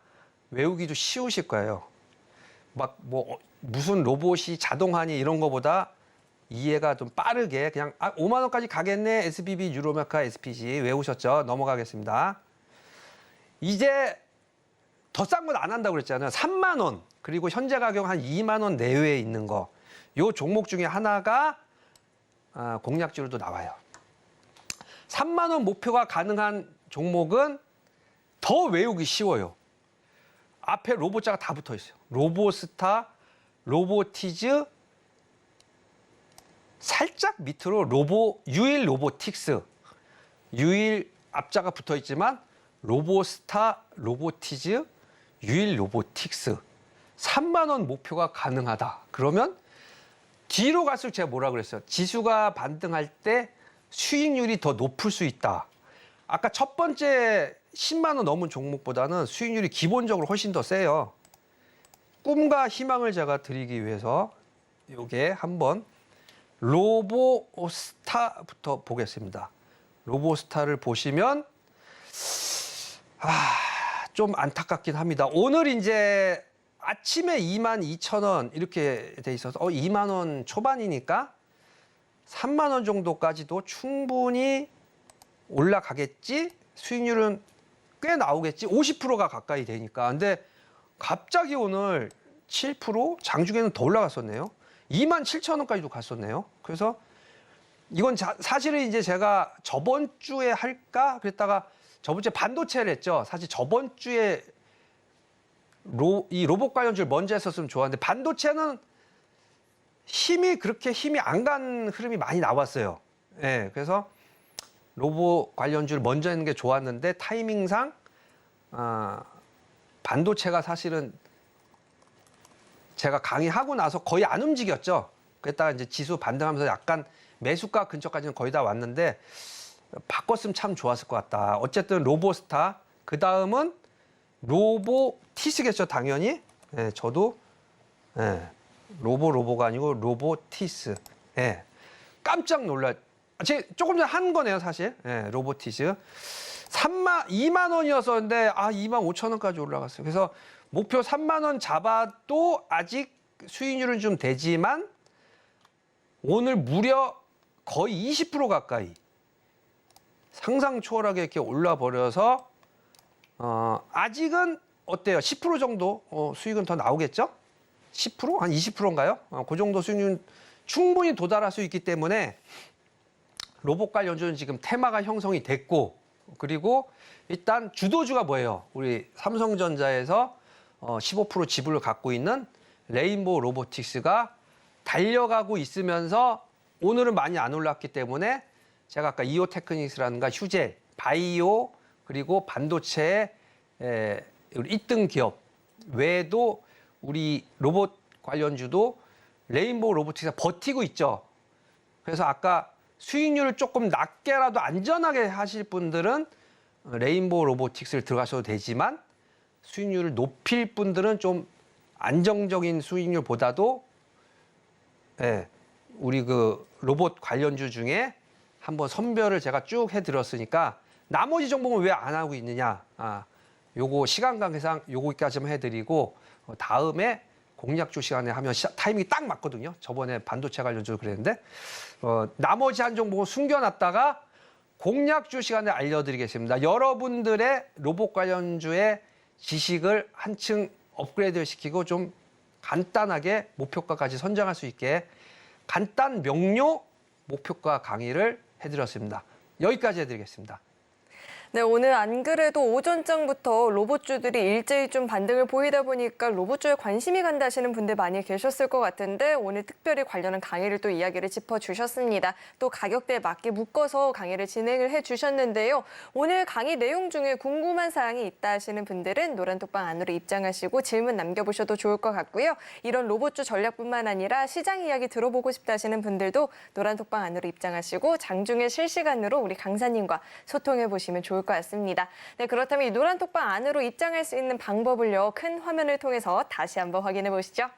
외우기도 쉬우실 거예요. 막 뭐 무슨 로봇이 자동하니 이런 거보다 이해가 좀 빠르게 그냥 5만 원까지 가겠네. SBB, 유로메카, SPG 외우셨죠? 넘어가겠습니다. 이제 더 싼 건 안 한다고 그랬잖아요. 3만 원 그리고 현재 가격 한 2만 원 내외에 있는 거. 요 종목 중에 하나가 공략주로도 나와요. 3만 원 목표가 가능한 종목은 더 외우기 쉬워요. 앞에 로봇자가 다 붙어 있어요. 로보스타, 로보티즈 살짝 밑으로 유일 로보틱스, 유일 앞자가 붙어 있지만 로보스타, 로보티즈, 유일 로보틱스 3만 원 목표가 가능하다. 그러면 뒤로 갈수록 제가 뭐라 그랬어요? 지수가 반등할 때 수익률이 더 높을 수 있다. 아까 첫 번째 10만 원 넘은 종목보다는 수익률이 기본적으로 훨씬 더 세요. 꿈과 희망을 제가 드리기 위해서 요게 한번 로보스타부터 보겠습니다. 로보스타를 보시면 좀 안타깝긴 합니다. 오늘 이제 아침에 22,000원 이렇게 돼 있어서 2만 원 초반이니까 3만 원 정도까지도 충분히 올라가겠지? 수익률은 꽤 나오겠지? 50%가 가까이 되니까. 근데 갑자기 오늘 7% 장중에는 더 올라갔었네요. 27,000원까지도 갔었네요. 그래서 이건 사실은 이제 제가 저번 주에 할까 그랬다가 저번 주에 반도체를 했죠. 사실 저번 주에 이 로봇 관련주를 먼저 했었으면 좋았는데 반도체는 그렇게 힘이 안 간 흐름이 많이 나왔어요. 예, 그래서 로봇 관련주를 먼저 하는 게 좋았는데 타이밍상 반도체가 사실은 제가 강의하고 나서 거의 안 움직였죠. 그랬다가 이제 지수 반등하면서 약간 매수가 근처까지는 거의 다 왔는데 바꿨으면 참 좋았을 것 같다. 어쨌든 로보스타, 그 다음은 로보티스겠죠, 당연히. 예, 저도 로보가 아니고 로보티스. 예, 깜짝 놀라. 제가 조금 전에 한 거네요, 사실. 예, 로보티스. 2만 원이었었는데 2만 5천 원까지 올라갔어요. 그래서 목표 3만 원 잡아도 아직 수익률은 좀 되지만 오늘 무려 거의 20% 가까이 상상 초월하게 이렇게 올라 버려서 아직은 어때요? 10% 정도 수익은 더 나오겠죠? 10%? 한 20%인가요? 그 정도 수익률은 충분히 도달할 수 있기 때문에 로봇 관련주는 지금 테마가 형성이 됐고, 그리고 일단 주도주가 뭐예요? 우리 삼성전자에서 15% 지분을 갖고 있는 레인보우 로보틱스가 달려가고 있으면서 오늘은 많이 안 올랐기 때문에 제가 아까 이오테크닉스라든가 휴젤, 바이오, 그리고 반도체의 1등 기업 외에도 우리 로봇 관련주도 레인보우 로보틱스가 버티고 있죠. 그래서 아까 수익률을 조금 낮게라도 안전하게 하실 분들은 레인보우 로보틱스를 들어가셔도 되지만 수익률을 높일 분들은 좀 안정적인 수익률보다도 우리 그 로봇 관련주 중에 한번 선별을 제가 쭉 해드렸으니까 나머지 종목은 왜 안 하고 있느냐. 요거 시간 관계상 요거까지만 해드리고 다음에 공략주 시간에 하면 타이밍이 딱 맞거든요. 저번에 반도체 관련주 그랬는데 나머지 한 종목은 숨겨놨다가 공략주 시간에 알려드리겠습니다. 여러분들의 로봇 관련주의 지식을 한층 업그레이드 시키고 좀 간단하게 목표가까지 선정할 수 있게 간단 명료 목표가 강의를 해드렸습니다. 여기까지 해드리겠습니다. 네, 오늘 안 그래도 오전장부터 로봇주들이 일제히 좀 반등을 보이다 보니까 로봇주에 관심이 간다 하시는 분들 많이 계셨을 것 같은데 오늘 특별히 관련한 강의를 또 이야기를 짚어주셨습니다. 또 가격대에 맞게 묶어서 강의를 진행을 해주셨는데요. 오늘 강의 내용 중에 궁금한 사항이 있다 하시는 분들은 노란톡방 안으로 입장하시고 질문 남겨보셔도 좋을 것 같고요. 이런 로봇주 전략뿐만 아니라 시장 이야기 들어보고 싶다 하시는 분들도 노란톡방 안으로 입장하시고 장중에 실시간으로 우리 강사님과 소통해보시면 좋을 것 같습니다. 네, 그렇다면 이 노란톡방 안으로 입장할 수 있는 방법을요. 큰 화면을 통해서 다시 한번 확인해 보시죠.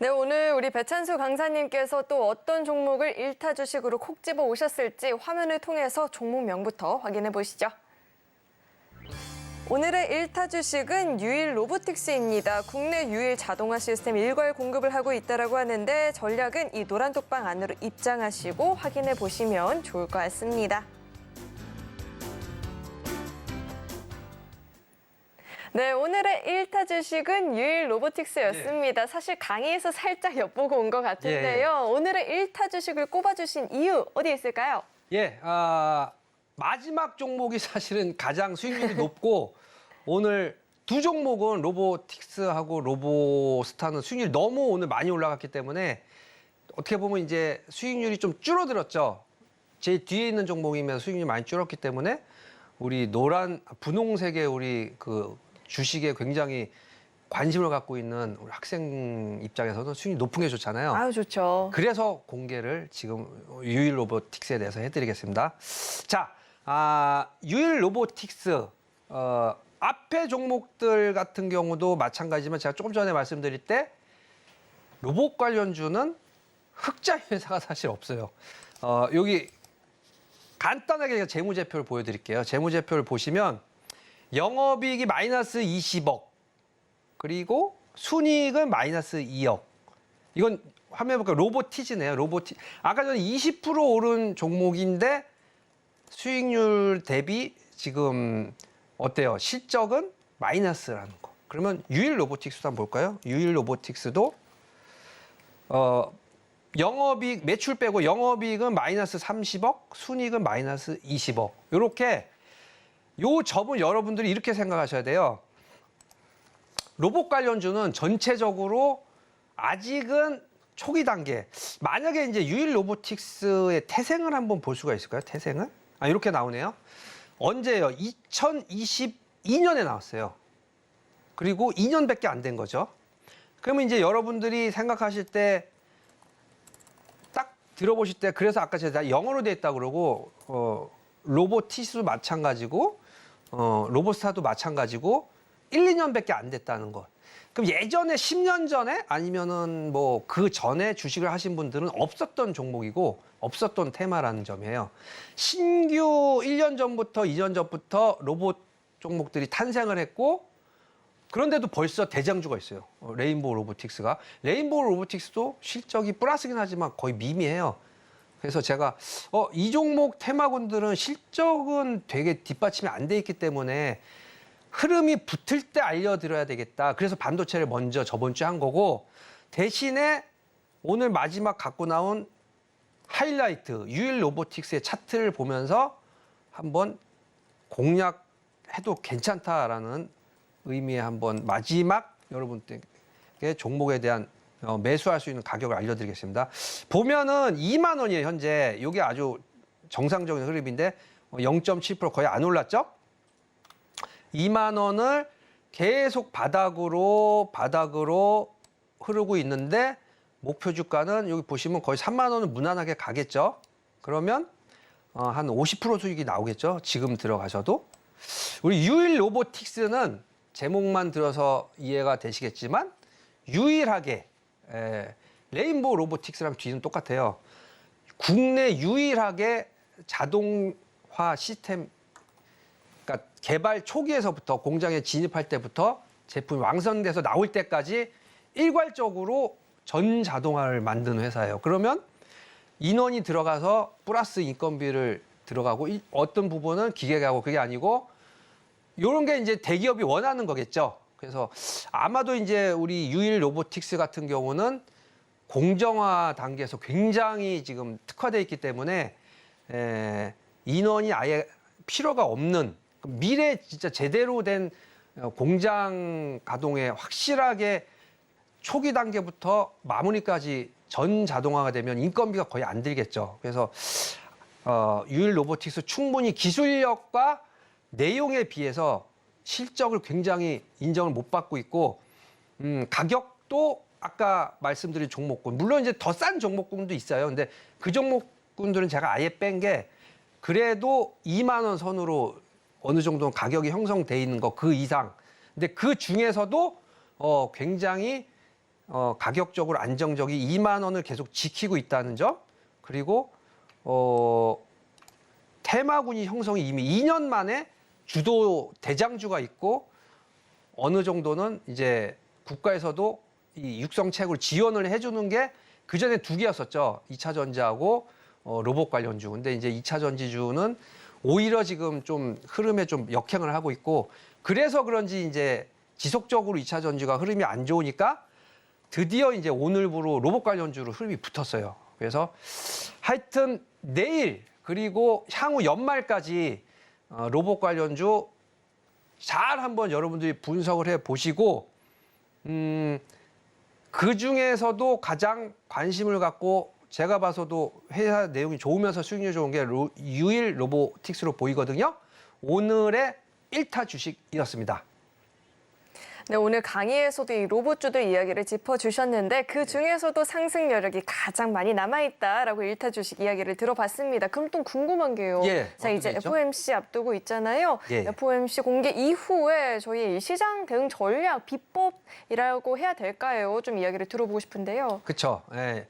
네, 오늘 우리 배찬수 강사님께서 또 어떤 종목을 1타 주식으로 콕 집어 오셨을지 화면을 통해서 종목명부터 확인해 보시죠. 오늘의 1타 주식은 유일 로보틱스입니다. 국내 유일 자동화 시스템 일괄 공급을 하고 있다고 하는데 전략은 이 노란 독방 안으로 입장하시고 확인해 보시면 좋을 것 같습니다. 네, 오늘의 1타 주식은 유일 로보틱스였습니다. 사실 강의에서 살짝 엿보고 온 것 같은데요. 오늘의 1타 주식을 꼽아주신 이유 어디에 있을까요? 예, 마지막 종목이 사실은 가장 수익률이 높고 오늘 두 종목은 로보틱스하고 로보스타는 수익률이 너무 오늘 많이 올라갔기 때문에 어떻게 보면 이제 수익률이 좀 줄어들었죠. 제 뒤에 있는 종목이면 수익률이 많이 줄었기 때문에 우리 분홍색의 우리 그 주식에 굉장히 관심을 갖고 있는 우리 학생 입장에서는 수익률이 높은 게 좋잖아요. 아유, 좋죠. 그래서 공개를 지금 유일 로보틱스에 대해서 해드리겠습니다. 자, 유일 로보틱스 앞에 종목들 같은 경우도 마찬가지지만 제가 조금 전에 말씀드릴 때 로봇 관련주는 흑자 회사가 사실 없어요. 여기 간단하게 재무제표를 보여드릴게요. 재무제표를 보시면 영업이익이 마이너스 20억 그리고 순이익은 마이너스 2억. 이건 화면에 볼까요? 로보티즈네요. 아까 전에 20% 오른 종목인데 수익률 대비 지금 어때요? 실적은 마이너스라는 거. 그러면 유일 로보틱스도 한번 볼까요? 유일 로보틱스도 영업이익 매출 빼고 영업이익은 마이너스 30억, 순이익은 마이너스 20억. 이렇게 요 점은 여러분들이 이렇게 생각하셔야 돼요. 로봇 관련주는 전체적으로 아직은 초기 단계. 만약에 이제 유일 로보틱스의 태생을 한번 볼 수가 있을까요? 태생을? 이렇게 나오네요. 언제요? 2022년에 나왔어요. 그리고 2년밖에 안 된 거죠. 그러면 이제 여러분들이 생각하실 때 딱 들어보실 때 그래서 아까 제가 영어로 돼 있다고 그러고 로보티스도 마찬가지고 로보스타도 마찬가지고 1, 2년밖에 안 됐다는 것. 그럼 예전에 10년 전에 아니면은 뭐 그 전에 주식을 하신 분들은 없었던 종목이고 없었던 테마라는 점이에요. 신규 1년 전부터 2년 전부터 로봇 종목들이 탄생을 했고 그런데도 벌써 대장주가 있어요. 레인보우 로보틱스가. 레인보우 로보틱스도 실적이 플러스긴 하지만 거의 미미해요. 그래서 제가 이 종목 테마군들은 실적은 되게 뒷받침이 안 돼 있기 때문에 흐름이 붙을 때 알려드려야 되겠다. 그래서 반도체를 먼저 저번 주에 한 거고 대신에 오늘 마지막 갖고 나온 하이라이트 유일 로보틱스의 차트를 보면서 한번 공략해도 괜찮다라는 의미의 한번 마지막 여러분께 종목에 대한 매수할 수 있는 가격을 알려드리겠습니다. 보면은 2만 원이에요 현재. 이게 아주 정상적인 흐름인데 0.7% 거의 안 올랐죠? 2만 원을 계속 바닥으로 흐르고 있는데 목표 주가는 여기 보시면 거의 3만 원은 무난하게 가겠죠. 그러면 한 50% 수익이 나오겠죠. 지금 들어가셔도. 우리 유일 로보틱스는 제목만 들어서 이해가 되시겠지만 유일하게 레인보우 로보틱스랑 뒤는 똑같아요. 국내 유일하게 자동화 시스템 그러니까 개발 초기에서부터 공장에 진입할 때부터 제품이 완성돼서 나올 때까지 일괄적으로 전 자동화를 만드는 회사예요. 그러면 인원이 들어가서 플러스 인건비를 들어가고 어떤 부분은 기계가 하고 그게 아니고 이런 게 이제 대기업이 원하는 거겠죠. 그래서 아마도 이제 우리 유일 로보틱스 같은 경우는 공정화 단계에서 굉장히 지금 특화되어 있기 때문에 인원이 아예 필요가 없는 미래 진짜 제대로 된 공장 가동에 확실하게 초기 단계부터 마무리까지 전 자동화가 되면 인건비가 거의 안 들겠죠. 그래서 유일 로보틱스 충분히 기술력과 내용에 비해서 실적을 굉장히 인정을 못 받고 있고 가격도 아까 말씀드린 종목군 물론 이제 더 싼 종목군도 있어요. 근데 그 종목군들은 제가 아예 뺀 게 그래도 2만 원 선으로 어느 정도 가격이 형성돼 있는 거 그 이상. 근데 그 중에서도 굉장히 가격적으로 안정적이 2만 원을 계속 지키고 있다는 점, 그리고 테마군이 형성이 이미 2년 만에 주도 대장주가 있고 어느 정도는 이제 국가에서도 이 육성책을 지원을 해주는 게 그전에 두 개였었죠. 2차 전지하고 로봇 관련주. 근데 이제 2차 전지주는 오히려 지금 좀 흐름에 좀 역행을 하고 있고, 그래서 그런지 이제 지속적으로 2차 전지가 흐름이 안 좋으니까 드디어 이제 오늘부로 로봇 관련주로 흐름이 붙었어요. 그래서 하여튼 내일 그리고 향후 연말까지 로봇 관련주 잘 한번 여러분들이 분석을 해 보시고, 그 중에서도 가장 관심을 갖고 제가 봐서도 회사 내용이 좋으면서 수익률이 좋은 게 유일 로보틱스로 보이거든요. 오늘의 1타 주식이었습니다. 네, 오늘 강의에서도 이 로봇주들 이야기를 짚어주셨는데 그 중에서도 상승 여력이 가장 많이 남아있다라고 1타 주식 이야기를 들어봤습니다. 그럼 또 궁금한 게요. 자, 이제 있죠? FOMC 앞두고 있잖아요. 예. FOMC 공개 이후에 저희 시장 대응 전략, 비법이라고 해야 될까요? 좀 이야기를 들어보고 싶은데요. 그렇죠. 예.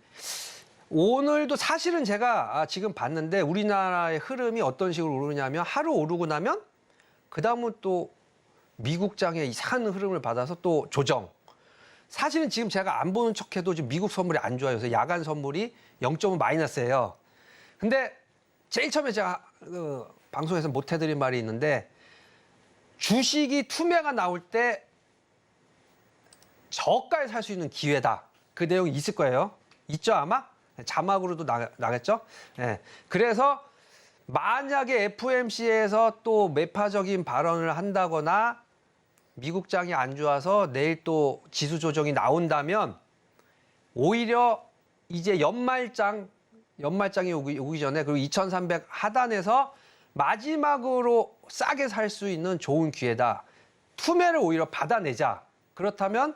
오늘도 사실은 제가 지금 봤는데 우리나라의 흐름이 어떤 식으로 오르냐면 하루 오르고 나면 그다음은 또 미국장의 이상한 흐름을 받아서 또 조정. 사실은 지금 제가 안 보는 척해도 지금 미국 선물이 안 좋아요. 그래서 야간 선물이 0.5 마이너스예요. 근데 제일 처음에 제가 방송에서 못 해드린 말이 있는데, 주식이 투매가 나올 때 저가에 살 수 있는 기회다. 그 내용이 있을 거예요. 있죠 아마? 자막으로도 나겠죠? 네. 그래서 만약에 FOMC에서 또 매파적인 발언을 한다거나 미국장이 안 좋아서 내일 또 지수 조정이 나온다면 오히려 이제 연말장이 오기 전에, 그리고 2300 하단에서 마지막으로 싸게 살 수 있는 좋은 기회다. 투매를 오히려 받아내자. 그렇다면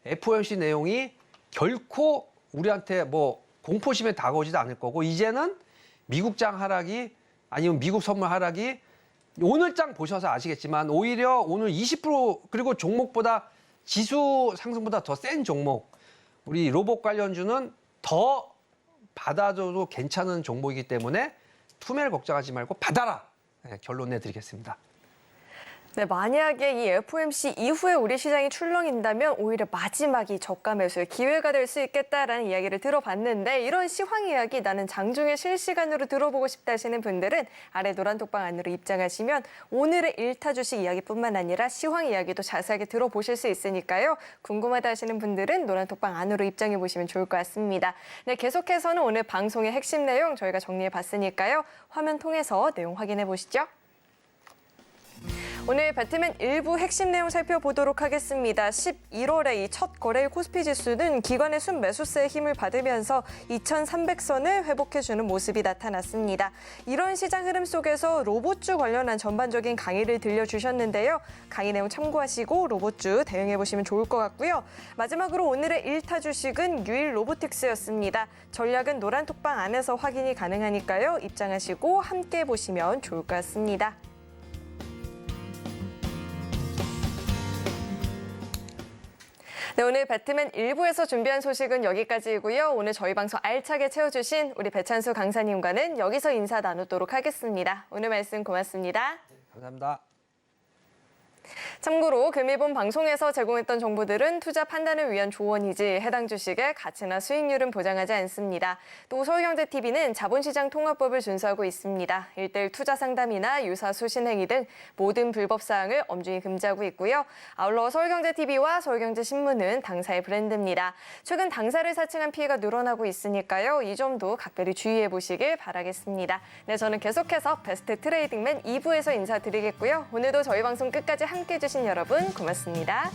FOMC 내용이 결코 우리한테 뭐 공포심에 다가오지도 않을 거고, 이제는 미국장 하락이 아니면 미국 선물 하락이 오늘 장 보셔서 아시겠지만 오히려 오늘 20% 그리고 종목보다 지수 상승보다 더 센 종목, 우리 로봇 관련주는 더 받아줘도 괜찮은 종목이기 때문에 투매를 걱정하지 말고 받아라. 네, 결론 내드리겠습니다. 네, 만약에 이 FOMC 이후에 우리 시장이 출렁인다면 오히려 마지막이 저가 매수의 기회가 될 수 있겠다라는 이야기를 들어봤는데, 이런 시황 이야기 나는 장중에 실시간으로 들어보고 싶다 하시는 분들은 아래 노란 톡방 안으로 입장하시면 오늘의 1타 주식 이야기뿐만 아니라 시황 이야기도 자세하게 들어보실 수 있으니까요. 궁금하다 하시는 분들은 노란 톡방 안으로 입장해 보시면 좋을 것 같습니다. 네, 계속해서는 오늘 방송의 핵심 내용 저희가 정리해 봤으니까요. 화면 통해서 내용 확인해 보시죠. 오늘 배트맨 일부 핵심 내용 살펴보도록 하겠습니다. 11월에 이 첫 거래일 코스피 지수는 기관의 순매수세의 힘을 받으면서 2300선을 회복해주는 모습이 나타났습니다. 이런 시장 흐름 속에서 로봇주 관련한 전반적인 강의를 들려주셨는데요. 강의 내용 참고하시고 로봇주 대응해보시면 좋을 것 같고요. 마지막으로 오늘의 1타 주식은 유일 로보틱스였습니다. 전략은 노란 톡방 안에서 확인이 가능하니까요. 입장하시고 함께 보시면 좋을 것 같습니다. 네, 오늘 배트맨 1부에서 준비한 소식은 여기까지이고요. 오늘 저희 방송 알차게 채워주신 우리 배찬수 강사님과는 여기서 인사 나누도록 하겠습니다. 오늘 말씀 고맙습니다. 감사합니다. 참고로 금일본 방송에서 제공했던 정보들은 투자 판단을 위한 조언이지 해당 주식의 가치나 수익률은 보장하지 않습니다. 또 서울경제TV는 자본시장 통합법을 준수하고 있습니다. 1:1 투자 상담이나 유사 수신 행위 등 모든 불법 사항을 엄중히 금지하고 있고요. 아울러 서울경제TV와 서울경제신문은 당사의 브랜드입니다. 최근 당사를 사칭한 피해가 늘어나고 있으니까요. 이 점도 각별히 주의해 보시길 바라겠습니다. 네, 저는 계속해서 베스트 트레이딩맨 2부에서 인사드리겠고요. 오늘도 저희 방송 끝까지 함께해 주신 여러분 고맙습니다.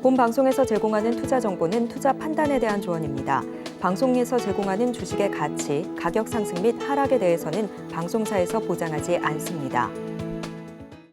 본 방송에서 제공하는 투자 정보는 투자 판단에 대한 조언입니다. 방송에서 제공하는 주식의 가치, 가격 상승 및 하락에 대해서는 방송사에서 보장하지 않습니다.